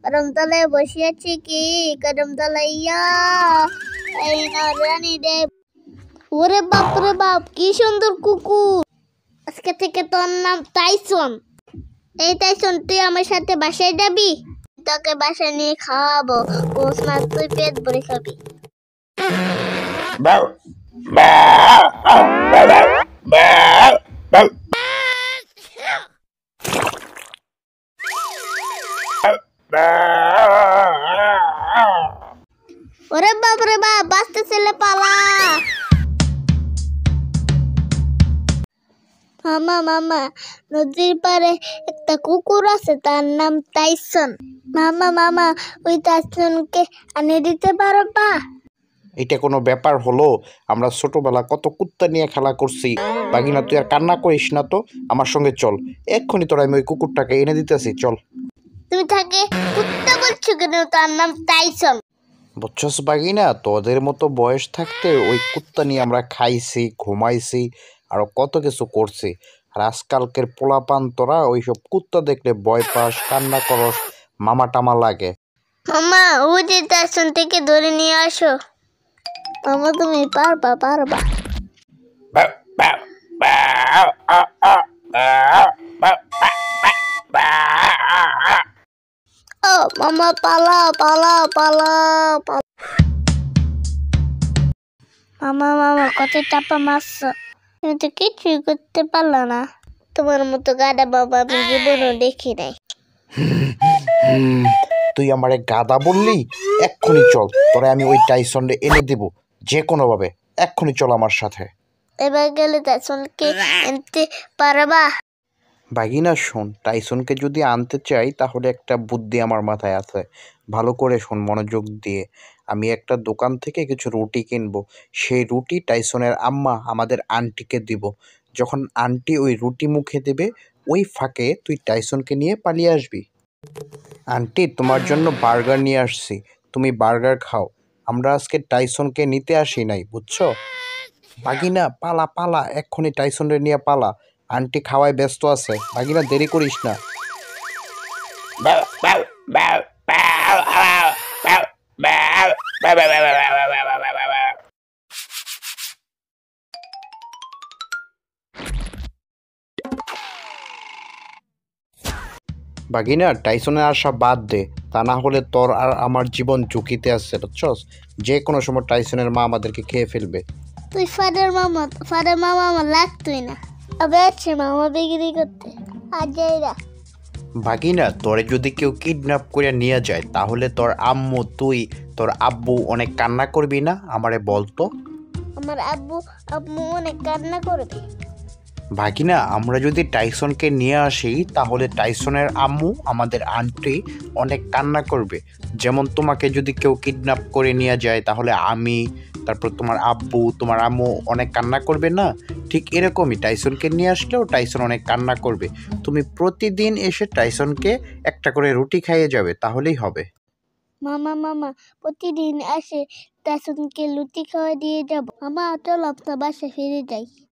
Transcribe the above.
গরম তলায় বসে আছি কি গরম তলাইয়া এই না রানী দেব। ওরে বাপ রে বাপ, কি সুন্দর কুকুর। আজকে থেকে তোর নাম টাইসন। এই টাইসন, তুই আমার সাথে বাসায় যাবি? তোকে বাসায় নিয়ে খাওয়াবো, বুঝ না তুই পেট ভরে খাবি। ওরে বাপ রে বাপ, বাঁচতে ছেলে পালা। মামা মামা, নদীর পাড়ে একটা কুকুর আছে, তার নাম টাইসন। মামা মামা, ওই টাইসনকে আনিয়ে দিতে পারবা? এটা কোনো ব্যাপার হলো? আমরা ছোটবেলা কত কুত্তা নিয়ে খেলা করছি। বাগিনা, তুই আর কান্না করিস না তো, আমার সঙ্গে চল। এক্ষুনি তোরা আমি ওই কুকুরটাকে এনে দিতেছি, চল। তুমি তাকে কুত্তা বলছো কেন? তার নাম টাইসন। বুঝছস বাগিনা, তোদের মতো বয়স থাকতে ওই কুত্তা নিয়ে আমরা খাইছি, ঘুমাইছি, আরো কত কিছু করছি। আর আজকালকের পোলাপান তোরা ওইসব কুত্তা দেখলে ভয় পাস, কান্না করস, মামা টামা লাগে। মামা, ওই যে টাইসন থেকে ধরে নিয়ে আসো। মামা, তুমি পারবা পারবা। ও মামা, পালাও পালাও পালাও পালাও। মামা মামা, কত চাপা মারছো, তুমি তো কিছুই করতে পারলা না। তোমার মতো গাদা বাবা আমি জীবনও দেখি নাই। তুই আমারে গাদা বললি? এক্ষুনি চল, তোরে আমি ওই টাইসনরে এনে দেব যে কোনো ভাবে। এক্ষুনি চল আমার সাথে। এবার গেলে টাইসনকে আনতে পারবা? বাগিনা শোন, টাইসনকে যদি আনতে চাই তাহলে একটা বুদ্ধি আমার মাথায় আছে। ভালো করে শোন মনোযোগ দিয়ে। আমি একটা দোকান থেকে কিছু রুটি কিনবো। সেই রুটি টাইসনের আম্মা আমাদের আন্টিকে দিব। যখন আন্টি ওই রুটি মুখে দেবে, ওই ফাঁকে তুই টাইসনকে নিয়ে পালিয়ে আসবি। আন্টি, তোমার জন্য বার্গার নিয়ে আসছি, তুমি বার্গার খাও। আমরা আজকে টাইসনকে নিতে আসি নাই, বুঝছো? বাগিনা, পালা পালা, এক্ষুনি টাইসনরে নিয়ে পালা। আন্টি খাওয়ায় ব্যস্ত আছে, বাগিনা দেরি করিস না। বাগিনা, টাইসনের আশা বাদ দে, তা না হলে তোর আর আমার জীবন ঝুঁকিতে আসছে, বুঝছস? যে কোনো সময় টাইসনের মা আমাদেরকে খেয়ে ফেলবে। তুই ফাদার মামা আমার লাগতোই না। আবে আছে মামা বিক্রি করতে আজাইরা। বাগিনা, তোরে যদি কেউ কিডন্যাপ করে নিয়ে যায় তাহলে তোর আম্মু, তুই, তোর আব্বু অনেক কান্না করবি না? আমারে বলতো। আমার আম্মু অনেক কান্না করবে। বাগিনা, আমরা যদি টাইসনকে নিয়ে আসি তাহলে টাইসনের আম্মু, আমাদের আন্টি অনেক কান্না করবে। যেমন তোমাকে যদি কেউ কিডন্যাপ করে নিয়ে যায় তাহলে আমি, তারপর তোমার আব্বু, তোমার আম্মু অনেক কান্না করবে না? ঠিক এরকমই টাইসনকে নিয়ে আসলেও টাইসন অনেক কান্না করবে। তুমি প্রতিদিন এসে টাইসনকে একটা করে রুটি খাইয়ে যাবে, তাহলেই হবে। মামা প্রতিদিন আসে টাইসনকে লুচি খাওয়া দিয়ে যাব। মামা চল, আপনার বাসায় ফিরে যাই।